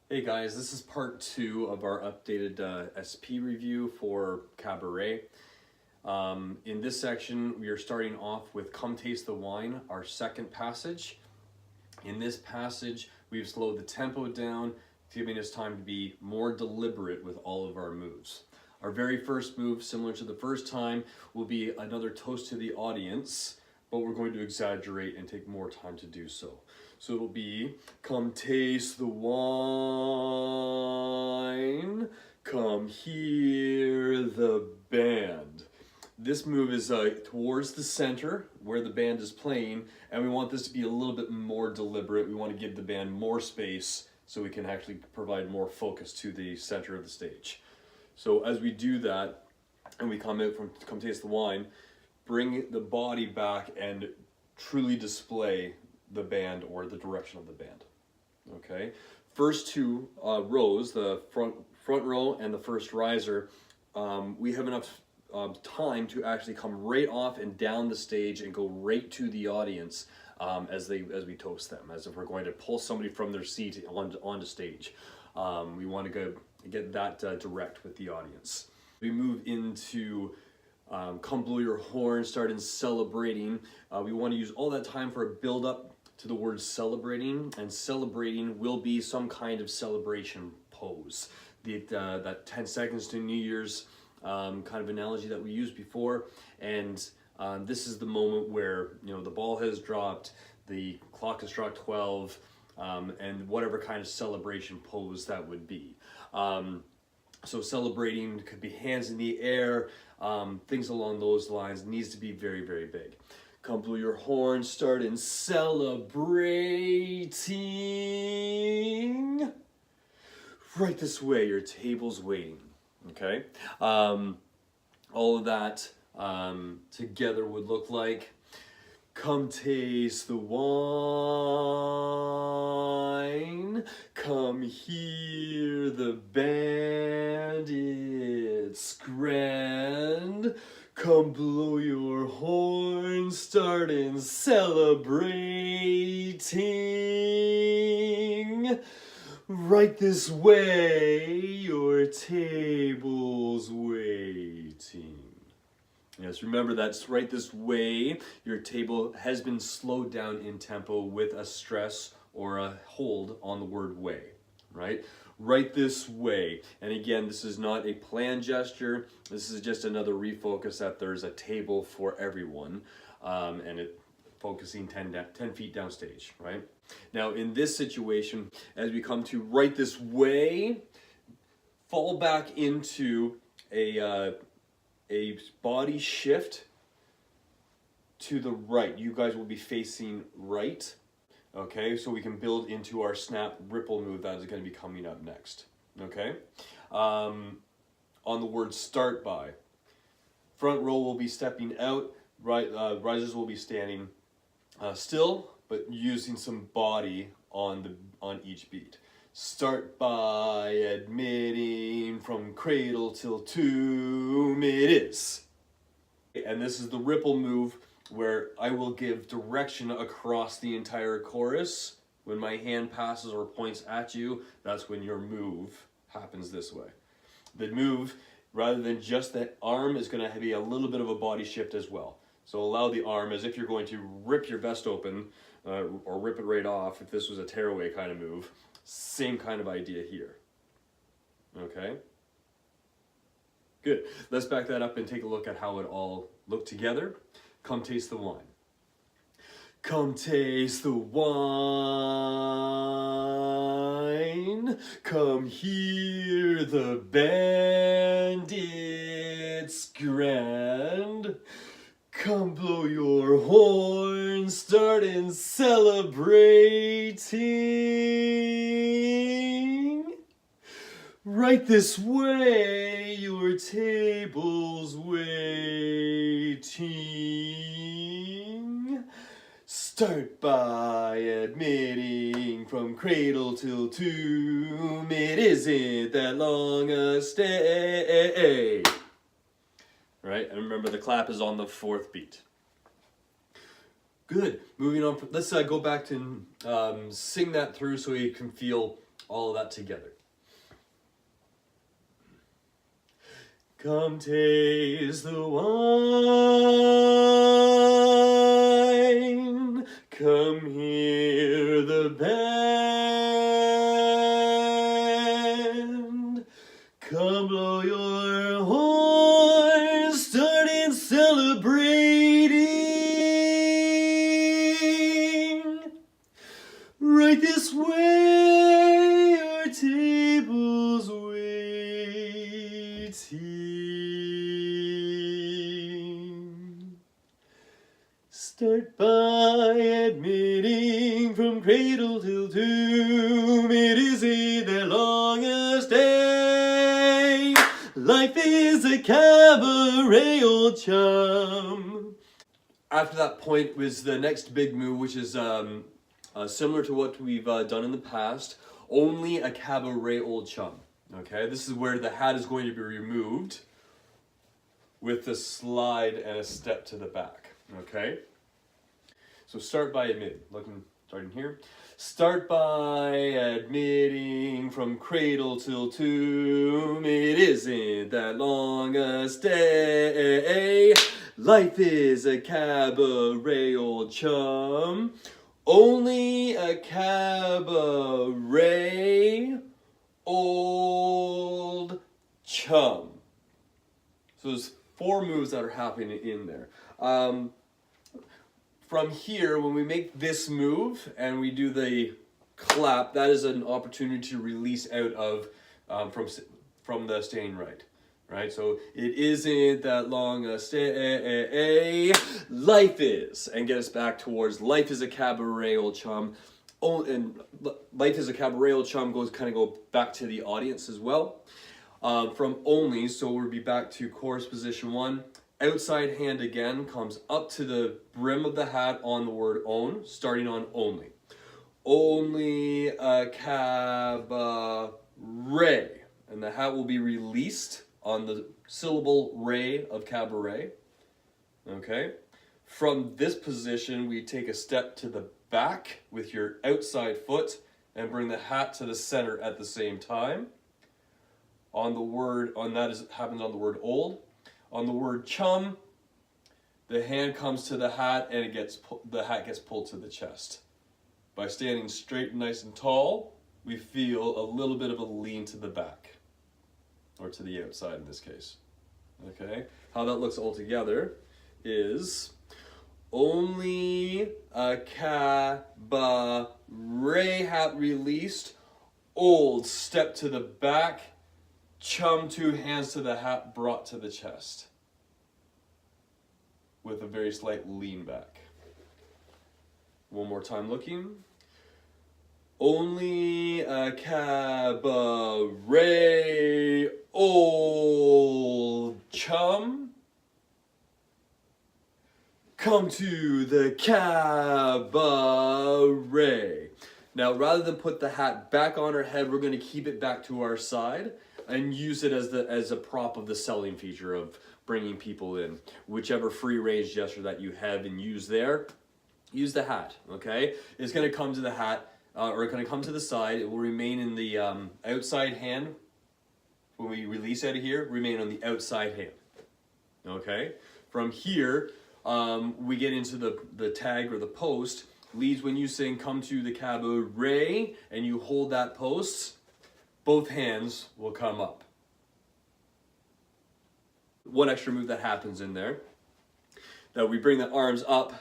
Hey guys, this is part 2 of our updated SP review for Cabaret. In this section, we are starting off with Come Taste the Wine, our second passage. In this passage, we've slowed the tempo down, giving us time to be more deliberate with all of our moves. Our very first move, similar to the first time, will be another toast to the audience, but we're going to exaggerate and take more time to do so. So it'll be, come taste the wine, come hear the band. This move is towards the center where the band is playing, and we want this to be a little bit more deliberate. We want to give the band more space so we can actually provide more focus to the center of the stage. So as we do that, and we come out from Come Taste the Wine, bring the body back and truly display the band or the direction of the band. Okay, first two rows, the front row and the first riser, we have enough time to actually come right off and down the stage and go right to the audience as we toast them, as if we're going to pull somebody from their seat onto stage. We want to go get that direct with the audience. We move into Come Blow Your Horn, start in celebrating. We want to use all that time for a build up to the word celebrating, and celebrating will be some kind of celebration pose. That 10 seconds to New Year's kind of analogy that we used before, and this is the moment where the ball has dropped, the clock has struck 12, and whatever kind of celebration pose that would be. So celebrating could be hands in the air, things along those lines. Needs to be very, very big. Come blow your horn, start in celebrating. Right this way, your table's waiting, okay? All of that together would look like, come taste the wine, come hear the band, it's grand. Come blow your horn, start in celebrating. Right this way, your table's waiting. Yes, remember that's right this way. Your table has been slowed down in tempo with a stress or a hold on the word way, right? Right this way. And again, this is not a planned gesture. This is just another refocus that there's a table for everyone, and it focusing 10 feet downstage, right? Now in this situation, as we come to right this way, fall back into a body shift to the right. You guys will be facing right. Okay, so we can build into our snap ripple move that is going to be coming up next. Okay, on the word start by, front row will be stepping out, right, risers will be standing still, but using some body on each beat. Start by admitting from cradle till tomb it is. And this is the ripple move where I will give direction across the entire chorus. When my hand passes or points at you, that's when your move happens this way. The move, rather than just that arm, is going to be a little bit of a body shift as well. So allow the arm as if you're going to rip your vest open or rip it right off if this was a tearaway kind of move. Same kind of idea here. Okay? Good. Let's back that up and take a look at how it all looked together. Come taste the wine. Come taste the wine. Come hear the band. It's grand. Come blow your horn. Start in celebrating. Right this way, your table's waiting. Start by admitting from cradle till tomb it isn't that long a stay. Right, and remember the clap is on the fourth beat. Good. Moving on. Let's go back to sing that through so you can feel All of that together. Come taste the wine, come hear the band, come blow your horn, start in celebrating. Right this way, our table's waiting. Start by admitting from cradle till tomb, it isn't that long a stay. Life is a cabaret, old chum. After that point was the next big move, which is similar to what we've done in the past, only a cabaret, old chum. Okay, this is where the hat is going to be removed with a slide and a step to the back. Okay, so start by admitting. Starting here. Start by admitting from cradle till tomb, it isn't that long a stay. Life is a cabaret, old chum. Only a cabaret, old chum. So there's 4 moves that are happening in there. From here, when we make this move and we do the clap, that is an opportunity to release out of from the staying right. Right, so it isn't that long a stay. Life is, and get us back towards life is a cabaret, old chum. Oh, and life is a cabaret, old chum go back to the audience as well. From only, so we'll be back to chorus position 1. Outside hand again comes up to the brim of the hat on the word own, starting on only. Only a cabaret, and the hat will be released on the syllable ray of cabaret. Okay. From this position, we take a step to the back with your outside foot and bring the hat to the center at the same time. Happens on the word old. On the word chum, the hand comes to the hat and the hat gets pulled to the chest. By standing straight and nice and tall, we feel a little bit of a lean to the back. Or to the outside in this case. Okay? How that looks all together is only a cabaret hat released, old step to the back, chum 2 hands to the hat brought to the chest. With a very slight lean back. One more time looking. Only a cabaret, old chum. Come to the cabaret. Now, rather than put the hat back on our head, we're going to keep it back to our side and use it as a prop of the selling feature of bringing people in. Whichever free range gesture that you have and use there, use the hat, okay? It's going to come to the hat. Or it's going to come to the side. It will remain in the outside hand. When we release out of here, remain on the outside hand. Okay? From here, we get into the tag or the post. Leads when you sing come to the cabaret and you hold that post, both hands will come up. One extra move that happens in there, that we bring the arms up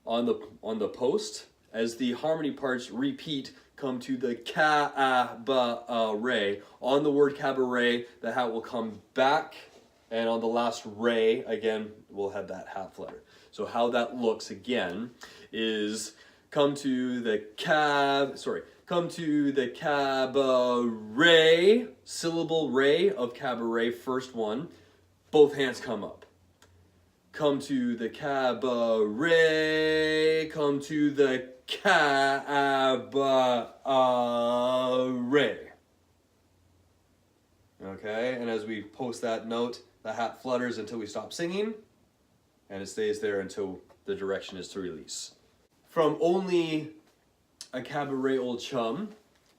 on the post. As the harmony parts repeat, come to the cabaret. On the word cabaret, the hat will come back, and on the last ray, again, we'll have that hat flutter. So how that looks again is come to the cabaret, syllable ray of cabaret, first one, both hands come up. Come to the cabaret, come to the cabaret. Okay, and as we post that note, the hat flutters until we stop singing, and it stays there until the direction is to release. From only a cabaret, old chum,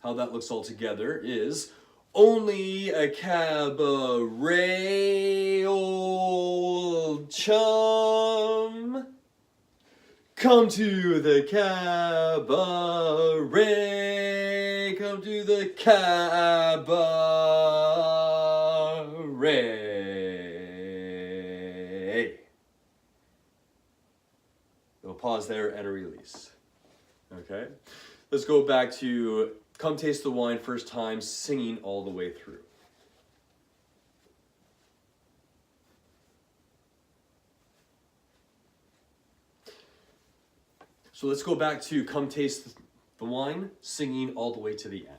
how that looks all together is only a cabaret, old chum. Come to the cabaret, come to the cabaret. We'll pause there and a release. Okay, let's go back to Come Taste the Wine first time, singing all the way through. So let's go back to Come Taste the Wine, singing all the way to the end.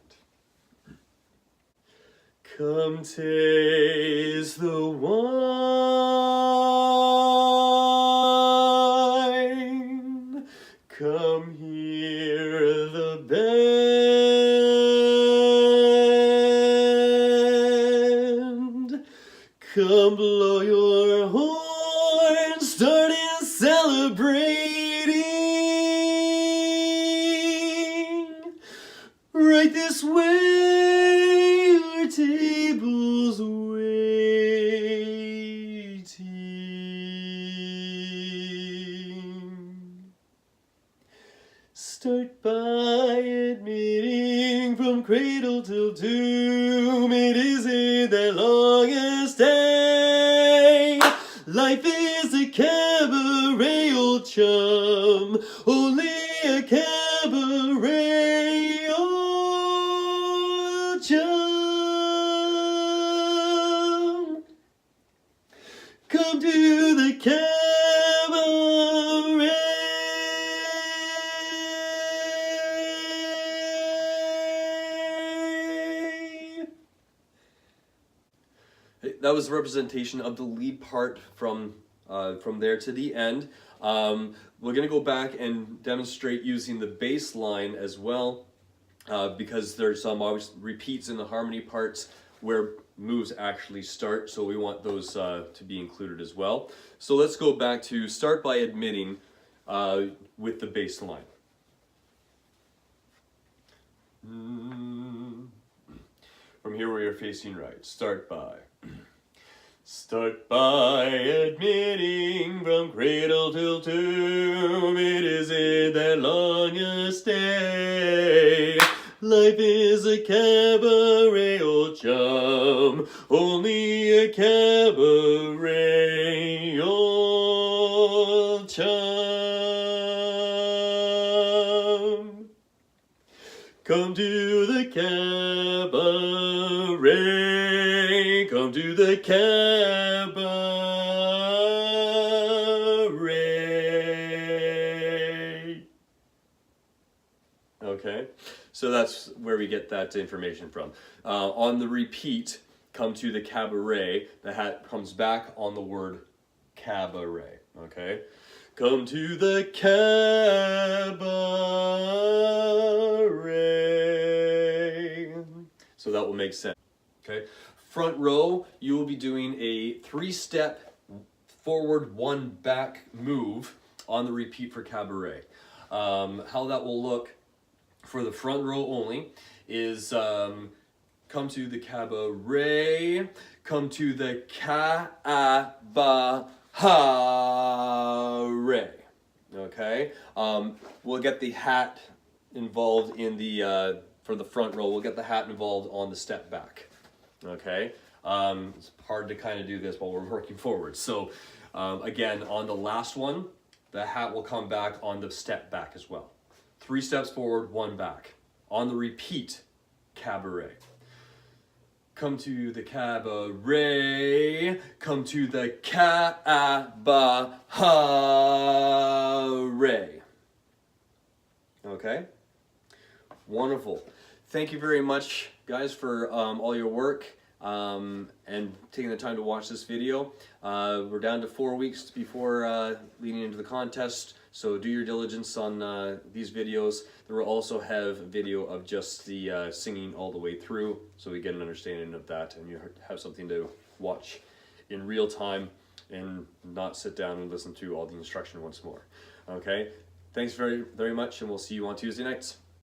Come taste the wine, come hear the band, come blow your horn, starting celebrating. Right this way, your table's waiting. Start by admitting from cradle till doom, it isn't that long a stay. Life is a cabaret, old chum, only a cabaret, old chum. Come to the cabaret. That was the representation of the lead part from there to the end. We're going to go back and demonstrate using the bass line as well, because there's some obvious repeats in the harmony parts where moves actually start, so we want those to be included as well. So let's go back to start by admitting with the bass line. From here where you're facing right, start by. Start by admitting from cradle till tomb, it isn't that long a stay. Life is a cabaret, old chum, only a cabaret, old chum. Come to the cabaret, come to the cabaret. Okay, so that's where we get that information from. On the repeat, come to the cabaret, the hat comes back on the word cabaret, okay? Come to the cabaret. So that will make sense, okay? Front row, you will be doing a 3-step forward, 1 back move on the repeat for cabaret. How that will look for the front row only is come to the cabaret, come to the cabaret. Okay, we'll get the hat involved in the for the front row. We'll get the hat involved on the step back. Okay, it's hard to kind of do this while we're working forward. So again, on the last one, the hat will come back on the step back as well. 3 steps forward, 1 back. On the repeat, cabaret. Come to the cabaret, come to the cabaret. Okay? Wonderful. Thank you very much, guys, for all your work and taking the time to watch this video. We're down to 4 weeks before leading into the contest, so do your diligence on these videos. There will also have a video of just the singing all the way through, so we get an understanding of that and you have something to watch in real time and not sit down and listen to all the instruction once more. Okay, thanks very, very much, and we'll see you on Tuesday nights.